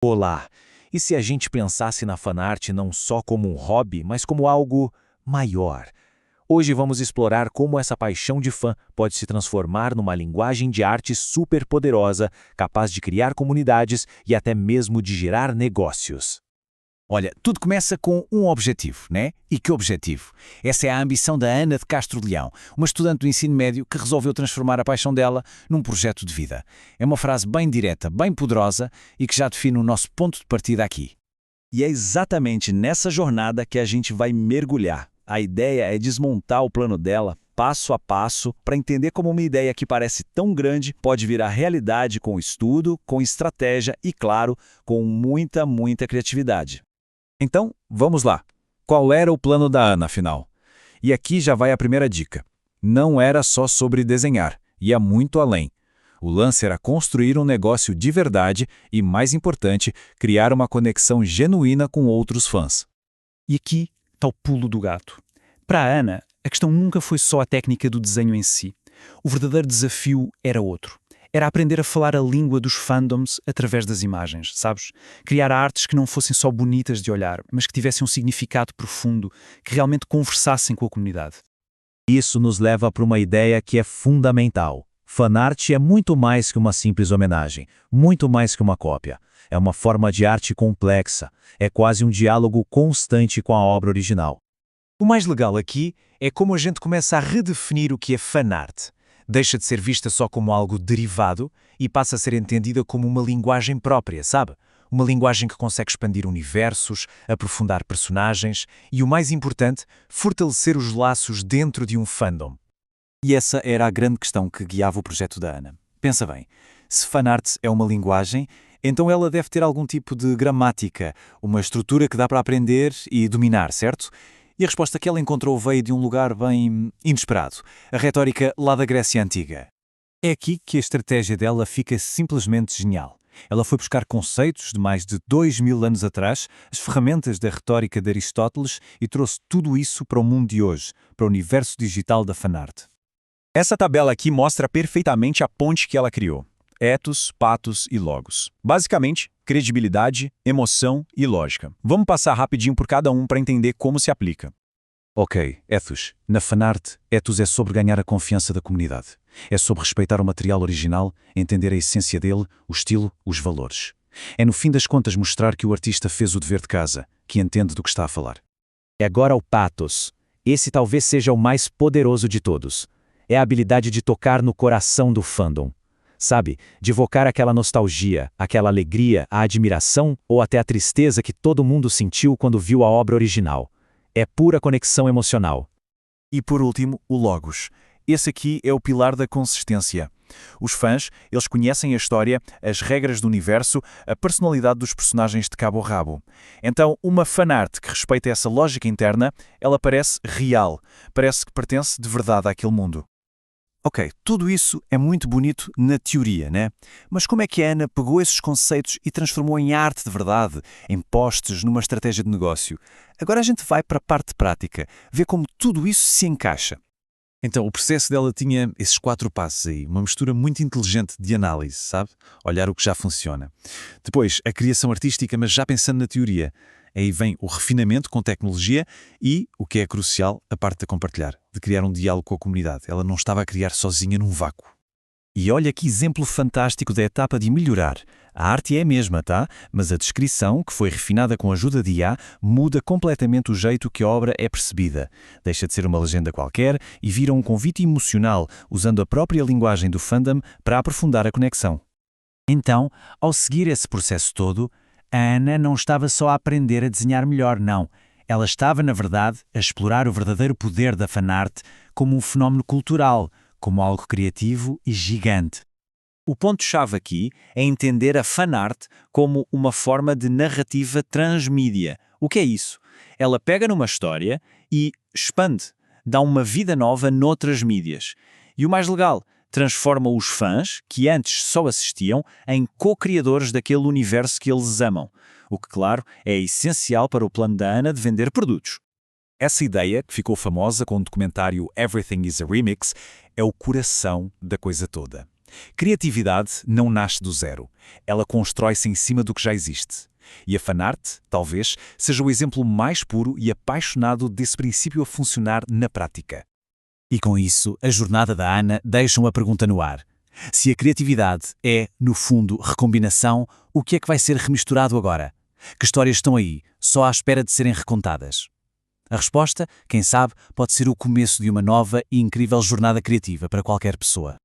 Olá! E se a gente pensasse na fanart não só como um hobby, mas como algo maior? Hoje vamos explorar como essa paixão de fã pode se transformar numa linguagem de arte super poderosa, capaz de criar comunidades e até mesmo de gerar negócios. Olha, tudo começa com um objetivo, né? E que objetivo? Essa é a ambição da Ana de Castro Leão, uma estudante do ensino médio que resolveu transformar a paixão dela num projeto de vida. É uma frase bem direta, bem poderosa e que já define o nosso ponto de partida aqui. E é exatamente nessa jornada que a gente vai mergulhar. A ideia é desmontar o plano dela, passo a passo, para entender como uma ideia que parece tão grande pode virar realidade com estudo, com estratégia e, claro, com muita criatividade. Então, vamos lá. Qual era o plano da Ana, afinal? E aqui já vai a primeira dica. Não era só sobre desenhar, ia muito além. O lance era construir um negócio de verdade e, mais importante, criar uma conexão genuína com outros fãs. E aqui está o pulo do gato. Para a Ana, a questão nunca foi só a técnica do desenho em si. O verdadeiro desafio era outro. Era aprender a falar a língua dos fandoms através das imagens, sabes? Criar artes que não fossem só bonitas de olhar, mas que tivessem um significado profundo, que realmente conversassem com a comunidade. Isso nos leva para uma ideia que é fundamental. Fanart é muito mais que uma simples homenagem, muito mais que uma cópia. É uma forma de arte complexa, é quase um diálogo constante com a obra original. O mais legal aqui é como a gente começa a redefinir o que é fanart. Deixa de ser vista só como algo derivado e passa a ser entendida como uma linguagem própria, sabe? Uma linguagem que consegue expandir universos, aprofundar personagens e, o mais importante, fortalecer os laços dentro de um fandom. E essa era a grande questão que guiava o projeto da Ana. Pensa bem, se fanart é uma linguagem, então ela deve ter algum tipo de gramática, uma estrutura que dá para aprender e dominar, certo? E a resposta que ela encontrou veio de um lugar bem inesperado, a retórica lá da Grécia Antiga. É aqui que a estratégia dela fica simplesmente genial. Ela foi buscar conceitos de mais de 2000 anos atrás, as ferramentas da retórica de Aristóteles e trouxe tudo isso para o mundo de hoje, para o universo digital da fanart. Essa tabela aqui mostra perfeitamente a ponte que ela criou. Ethos, pathos e logos. Basicamente, credibilidade, emoção e lógica. Vamos passar rapidinho por cada um para entender como se aplica. Ok, ethos. Na fanart, ethos é sobre ganhar a confiança da comunidade. É sobre respeitar o material original, entender a essência dele, o estilo, os valores. É no fim das contas mostrar que o artista fez o dever de casa, que entende do que está a falar. E agora o pathos. Esse talvez seja o mais poderoso de todos. É a habilidade de tocar no coração do fandom. Sabe, de evocar aquela nostalgia, aquela alegria, a admiração ou até a tristeza que todo mundo sentiu quando viu a obra original. É pura conexão emocional. E por último, o logos. Esse aqui é o pilar da consistência. Os fãs, eles conhecem a história, as regras do universo, a personalidade dos personagens de cabo a rabo. Então, uma fanart que respeita essa lógica interna, ela parece real, parece que pertence de verdade àquele mundo. Ok, tudo isso é muito bonito na teoria, né? Mas como é que a Ana pegou esses conceitos e transformou em arte de verdade, em postes, numa estratégia de negócio? Agora a gente vai para a parte prática, ver como tudo isso se encaixa. Então, o processo dela tinha esses 4 passos aí, uma mistura muito inteligente de análise, sabe? Olhar o que já funciona. Depois, a criação artística, mas já pensando na teoria. Aí vem o refinamento com tecnologia e, o que é crucial, a parte de compartilhar, de criar um diálogo com a comunidade. Ela não estava a criar sozinha num vácuo. E olha que exemplo fantástico da etapa de melhorar. A arte é a mesma, tá? Mas a descrição, que foi refinada com a ajuda de IA, muda completamente o jeito que a obra é percebida. Deixa de ser uma legenda qualquer e vira um convite emocional, usando a própria linguagem do fandom para aprofundar a conexão. Então, ao seguir esse processo todo, a Ana não estava só a aprender a desenhar melhor, não. Ela estava, na verdade, a explorar o verdadeiro poder da fanart como um fenómeno cultural, como algo criativo e gigante. O ponto-chave aqui é entender a fanart como uma forma de narrativa transmídia. O que é isso? Ela pega numa história e expande, dá uma vida nova noutras mídias. E o mais legal, transforma os fãs, que antes só assistiam, em co-criadores daquele universo que eles amam. O que, claro, é essencial para o plano da Ana de vender produtos. Essa ideia, que ficou famosa com o documentário Everything is a Remix, é o coração da coisa toda. Criatividade não nasce do zero. Ela constrói-se em cima do que já existe. E a fanart, talvez, seja o exemplo mais puro e apaixonado desse princípio a funcionar na prática. E com isso, a jornada da Ana deixa uma pergunta no ar. Se a criatividade é, no fundo, recombinação, o que é que vai ser remisturado agora? Que histórias estão aí, só à espera de serem recontadas? A resposta, quem sabe, pode ser o começo de uma nova e incrível jornada criativa para qualquer pessoa.